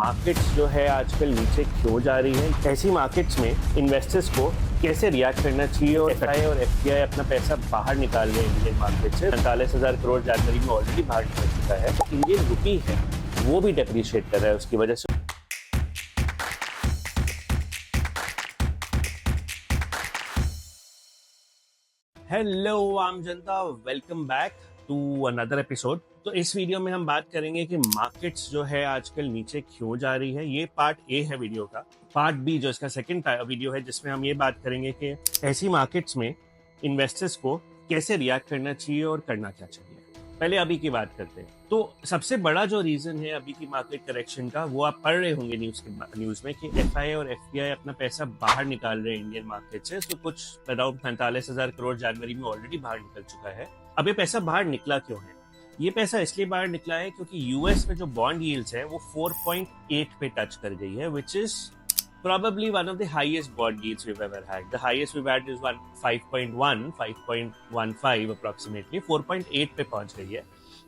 Markets जो है आजकल नीचे क्यों जा रही है, ऐसी मार्केट्स में इन्वेस्टर्स को कैसे रिएक्ट करना चाहिए और एफआई और एफपीआई अपना पैसा बाहर निकाल रहे हैं इंडियन मार्केट से। 45,000 करोड़ जनवरी में ऑलरेडी बाहर निकल चुका है। इंडियन रुपी है वो भी डेप्रिशिएट कर रहा है उसकी वजह से। हेलो आम जनता, welcome back to another episode. तो इस वीडियो में हम बात करेंगे कि मार्केट्स जो है आजकल नीचे क्यों जा रही है। ये पार्ट ए है वीडियो का। पार्ट बी जो इसका सेकंड वीडियो है जिसमें हम ये बात करेंगे कि ऐसी मार्केट्स में इन्वेस्टर्स को कैसे रिएक्ट करना चाहिए और करना क्या चाहिए। पहले अभी की बात करते हैं। तो सबसे बड़ा जो रीजन है अभी की मार्केट करेक्शन का, वो आप पढ़ रहे होंगे न्यूज में कि एफआई और एफपीआई अपना पैसा बाहर निकाल रहे हैं इंडियन मार्केट से। तो कुछ अराउंड 45,000 करोड़ जनवरी में ऑलरेडी बाहर निकल चुका है। अब ये पैसा बाहर निकला क्यों है? ये पैसा इसलिए बाहर निकला है क्योंकि यूएस में जो बॉन्ड यील्ड्स है वो 4.8 पे टच कर गई है, which is probably one of the highest bond yields we've ever had. The highest we've had is 5.15 approximately, 4.8 पे पहुंच गई है।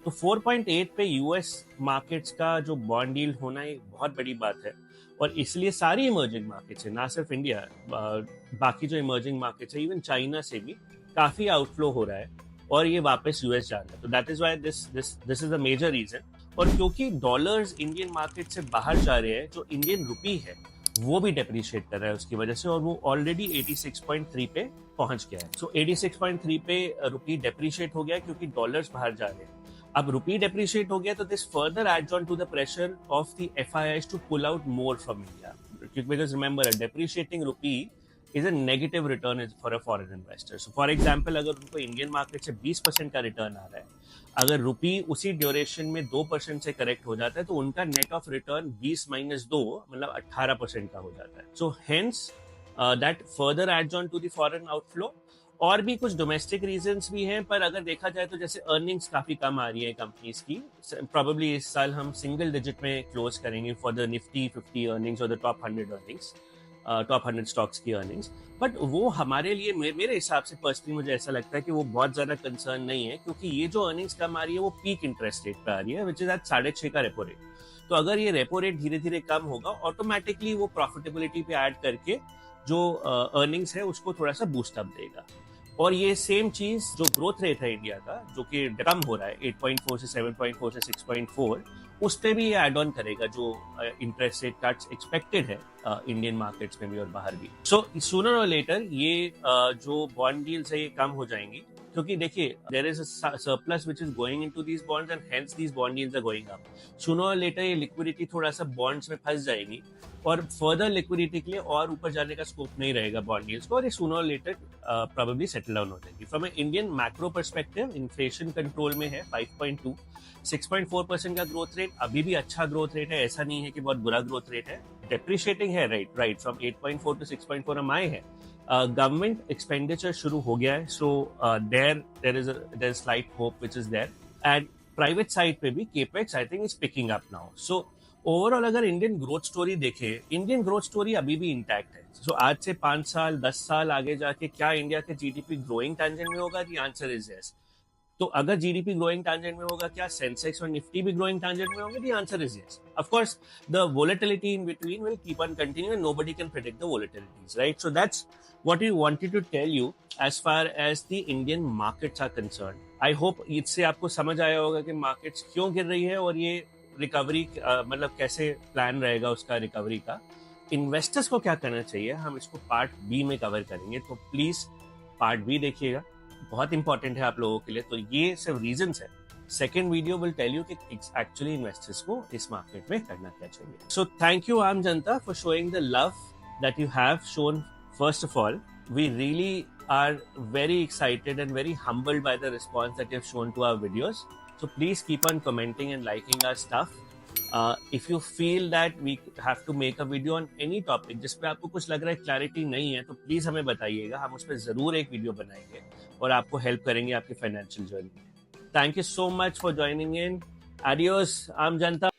तो 4.8 पे यूएस मार्केट्स का जो बॉन्ड यील्ड होना एक बहुत बड़ी बात है, और इसलिए सारी इमर्जिंग मार्केट्स है, ना सिर्फ इंडिया, बाकी जो इमर्जिंग मार्केट्स है, इवन चाइना से भी काफी आउटफ्लो हो रहा है और ये वापस यूएस जा रहा है। तो that is why this is a major reason. और क्योंकि डॉलर्स इंडियन मार्केट से बाहर जा रहे हैं, जो इंडियन रुपी है वो भी डेप्रिशिएट कर रहा है उसकी वजह से, और वो ऑलरेडी 86.3 पे पहुंच गया है। सो 86.3 पे रुपी डेप्रिशिएट हो गया क्योंकि डॉलर्स बाहर जा रहे हैं। अब रुपी डेप्रिशिएट हो गया तो this further adds on to the pressure of the FIIs to pull out more from India, because remember a depreciating rupee is a negative return for a foreign investor. So for example, अगर उनको Indian market से 20% का return आ रहा है, अगर रुपी उसी duration में 2% से करेक्ट हो जाता है तो उनका नेट ऑफ रिटर्न 20 - 2 मतलब 18% का हो जाता है। So hence that further adds on to the foreign outflow. और भी कुछ डोमेस्टिक रीजंस भी हैं, पर अगर देखा जाए तो जैसे अर्निंग्स काफी कम आ रही है कंपनीज की। प्रोबेबली इस साल हम सिंगल डिजिट में क्लोज करेंगे फॉर द निफ्टी 50 अर्निंग्स और the top 100 earnings, top 100 stocks की अर्निंग्स। बट वो हमारे लिए, मेरे हिसाब से पर्सनली मुझे ऐसा लगता है कि वो बहुत ज्यादा कंसर्न नहीं है, क्योंकि ये जो अर्निंग्स कम आ रही है वो पीक इंटरेस्ट रेट पे आ रही है, विच इज एट 6.5 का रेपो रेट। तो अगर ये रेपो रेट धीरे धीरे कम होगा, ऑटोमेटिकली वो प्रॉफिटेबिलिटी पे ऐड करके जो अर्निंग्स है उसको थोड़ा सा बूस्ट अप देगा। और ये सेम चीज जो ग्रोथ रेट है इंडिया का, जो कि कम हो रहा है 8.4 से 7.4 से 6.4, उस पे भी ये एड ऑन करेगा जो इंटरेस्ट रेट कट्स एक्सपेक्टेड है इंडियन मार्केट्स में भी और बाहर भी। सो सूनर और लेटर ये जो बॉन्ड डील्स है ये कम हो जाएंगी, क्योंकि देखिए there is a surplus which is going into these bonds and hence these bond deals are going up. Sooner और लेटर ये लिक्विडिटी थोड़ा सा बॉन्ड्स में फंस जाएगी और फर्दर लिक्विडिटी के लिए और ऊपर जाने का स्कोप नहीं रहेगा बॉन्ड डील्स को, और ये सूनर और लेटर प्रोबेबली सेटल डाउन हो जाएगी। From Indian macro perspective, inflation control में है 5.2, 6.4% का ग्रोथ रेट अभी भी अच्छा ग्रोथ रेट है, ऐसा नहीं है कि बहुत बुरा ग्रोथ रेट है। डेप्रिशिएटिंग है, राइट फ्रॉम 8.4 to 6.4 हम आए हैं। गवर्नमेंट एक्सपेंडिचर शुरू हो गया है, so there is slight hope which is there. And private side पे भी capex I think is picking up now. So overall अगर इंडियन ग्रोथ स्टोरी देखें, इंडियन ग्रोथ स्टोरी अभी भी इंटैक्ट है। सो आज से 5 साल 10 साल आगे जाके क्या इंडिया के जीडीपी ग्रोइंग टेंजेंट में होगा? The answer is yes. तो अगर जीडीपी ग्रोइंग टेंजेंट में होगा, क्या सेंसेक्स और निफ्टी भी ग्रोइंग टेंजेंट में होंगे? The answer is yes. Of course the volatility in between will keep on continue, nobody can predict the volatilities, right? So that's what we wanted to tell you as far as the Indian markets are concern. I hope इससे आपको समझ आया होगा कि markets क्यों गिर रही है और ये रिकवरी मतलब कैसे प्लान रहेगा उसका रिकवरी का। इन्वेस्टर्स को क्या करना चाहिए, हम इसको पार्ट बी में कवर करेंगे, तो प्लीज पार्ट बी देखिएगा, बहुत इंपॉर्टेंट है आप लोगों के लिए। तो ये सिर्फ रीजंस है। Second video will tell you कि एक्चुअली इन्वेस्टर्स को इस मार्केट में करना क्या चाहिए। सो थैंक यू आम जनता for showing the love that you have shown. First of all, we really are very excited and very humbled by the response that you have shown to our videos. So please keep on commenting and liking our stuff. If you feel that we have to make a video on any topic जिस पे आपको कुछ लग रहा है clarity नहीं है, तो प्लीज हमें बताइएगा, हम उस पर जरूर एक वीडियो बनाएंगे और आपको हेल्प करेंगे आपकी फाइनेंशियल जर्नी में। Thank you so much for joining in. Adios आम जनता।